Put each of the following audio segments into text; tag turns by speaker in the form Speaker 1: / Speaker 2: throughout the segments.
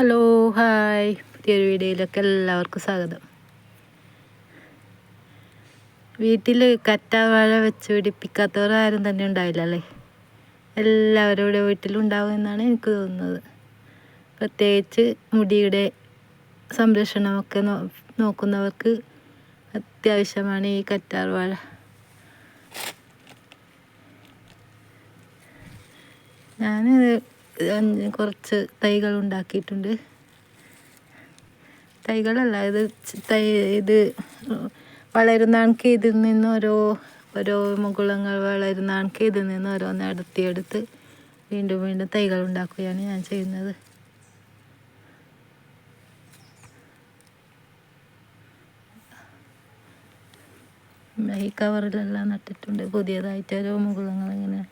Speaker 1: Hello hi, പുതിയൊരു വീഡിയോയിലേക്ക് എല്ലാവർക്കും സ്വാഗതം. വീട്ടിൽ കറ്റാവാഴ വെച്ച് പിടിപ്പിക്കാത്തവർ ആരും തന്നെ ഉണ്ടാവില്ല അല്ലേ? എല്ലാവരുടെ വീട്ടിലും ഉണ്ടാവും എന്നാണ് എനിക്ക് തോന്നുന്നത്. പ്രത്യേകിച്ച് മുടിയുടെ സംരക്ഷണമൊക്കെ നോക്കുന്നവർക്ക് അത്യാവശ്യമാണ് ഈ കറ്റാർവാഴ. ഞാൻ കുറച്ച് തൈകൾ ഉണ്ടാക്കിയിട്ടുണ്ട്. തൈകളല്ല, ഇത് വളരുന്ന കണക്ക് ഇതിൽ നിന്ന് ഓരോ മുകുളങ്ങൾ വളരുന്ന കണക്ക് ഇതിൽ നിന്ന് ഓരോന്ന് അടർത്തിയെടുത്ത് വീണ്ടും വീണ്ടും തൈകൾ ഉണ്ടാക്കുകയാണ് ഞാൻ ചെയ്യുന്നത്. ഈ കവറിലെല്ലാം നട്ടിട്ടുണ്ട്. പുതിയതായിട്ട് ഓരോ മുകുളങ്ങൾ ഇങ്ങനെ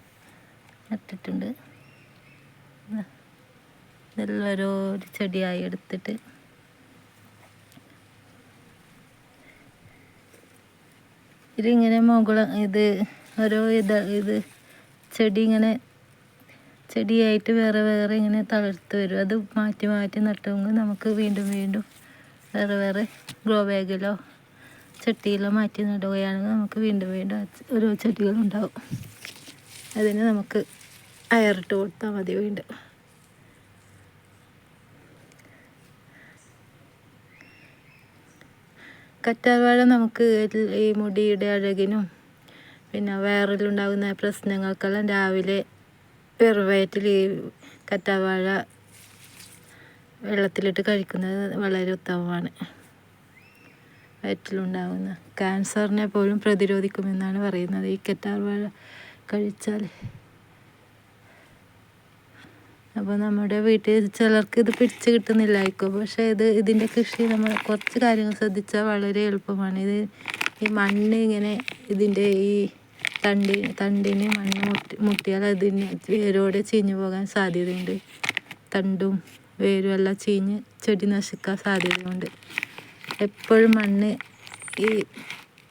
Speaker 1: നട്ടിട്ടുണ്ട്. ഇതെല്ലാം ഓരോ ചെടിയായി എടുത്തിട്ട് ഇതിങ്ങനെ ഇത് ഓരോ ഇത് ചെടി ഇങ്ങനെ ചെടിയായിട്ട് വേറെ വേറെ ഇങ്ങനെ തളർത്ത് വരും. അത് മാറ്റി മാറ്റി നട്ടെങ്കിൽ നമുക്ക് വീണ്ടും വീണ്ടും വേറെ വേറെ ഗ്രോ ബാഗിലോ ചട്ടിയിലോ മാറ്റി നടുകയാണെങ്കിൽ നമുക്ക് വീണ്ടും വീണ്ടും ഓരോ ചെടികളുണ്ടാവും. അതിന് നമുക്ക് അയറിട്ട് കൊടുത്താൽ മതി. വീണ്ടും കറ്റാർവാഴ നമുക്ക് ഈ മുടിയുടെ അഴകിനും പിന്നെ വയറിലുണ്ടാകുന്ന പ്രശ്നങ്ങൾക്കെല്ലാം രാവിലെ വെറുവയറ്റിൽ ഈ കറ്റാർവാഴ വെള്ളത്തിലിട്ട് കഴിക്കുന്നത് വളരെ ഉത്തമമാണ്. വയറ്റിലുണ്ടാകുന്ന ക്യാൻസറിനെ പോലും പ്രതിരോധിക്കുമെന്നാണ് പറയുന്നത് ഈ കറ്റാർവാഴ കഴിച്ചാൽ. അപ്പോൾ നമ്മുടെ വീട്ടിൽ ചിലർക്ക് ഇത് പിടിച്ച് കിട്ടുന്നില്ലായിരിക്കും. പക്ഷേ ഇതിൻ്റെ കൃഷി നമ്മൾ കുറച്ച് കാര്യങ്ങൾ ശ്രദ്ധിച്ചാൽ വളരെ എളുപ്പമാണ്. ഈ മണ്ണ് ഇങ്ങനെ ഇതിൻ്റെ ഈ തണ്ടിന് മണ്ണ് മുട്ടിയാൽ അതിന് വേരോടെ ചീഞ്ഞു പോകാൻ സാധ്യതയുണ്ട്. തണ്ടും വേരും എല്ലാം ചീഞ്ഞ് ചെടി നശിക്കാൻ സാധ്യതയുണ്ട്. എപ്പോഴും മണ്ണ് ഈ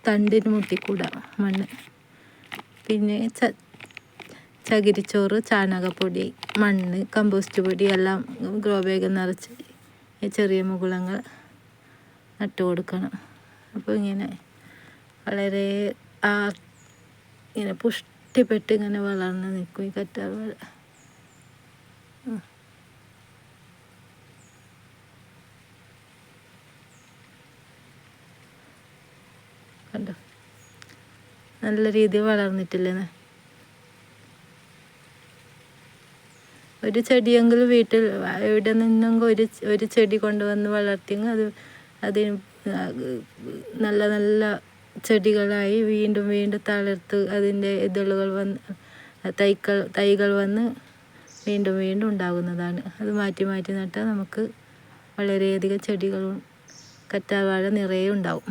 Speaker 1: തണ്ടിന് മുട്ടിക്കൂടാ മണ്ണ്. പിന്നെ ചകിരിച്ചോറ്, ചാണകപ്പൊടി, മണ്ണ്, കമ്പോസ്റ്റ് പൊടി എല്ലാം ഗ്രോ ബാഗ് നിറച്ച് ചെറിയ മുകുളങ്ങൾ നട്ടു കൊടുക്കണം. അപ്പോൾ ഇങ്ങനെ വളരെ ഇങ്ങനെ പുഷ്ടിപ്പെട്ട് ഇങ്ങനെ വളർന്ന് നിൽക്കും ഈ കറ്റാർവാഴ. കണ്ടോ, നല്ല രീതിയിൽ വളർന്നിട്ടില്ലേ? ഒരു ചെടിയെങ്കിലും വീട്ടിൽ എവിടെ നിന്നെങ്കിലും ഒരു ചെടി കൊണ്ടുവന്ന് വളർത്തിയെങ്കിൽ അതിന് നല്ല നല്ല ചെടികളായി വീണ്ടും വീണ്ടും തളിർത്ത് അതിൻ്റെ ഇതളുകൾ തൈകൾ വന്ന് വീണ്ടും വീണ്ടും ഉണ്ടാകുന്നതാണ്. അത് മാറ്റി മാറ്റി നട്ടാൽ നമുക്ക് വളരെയധികം ചെടികളും കറ്റാർവാഴ നിറയെ ഉണ്ടാവും.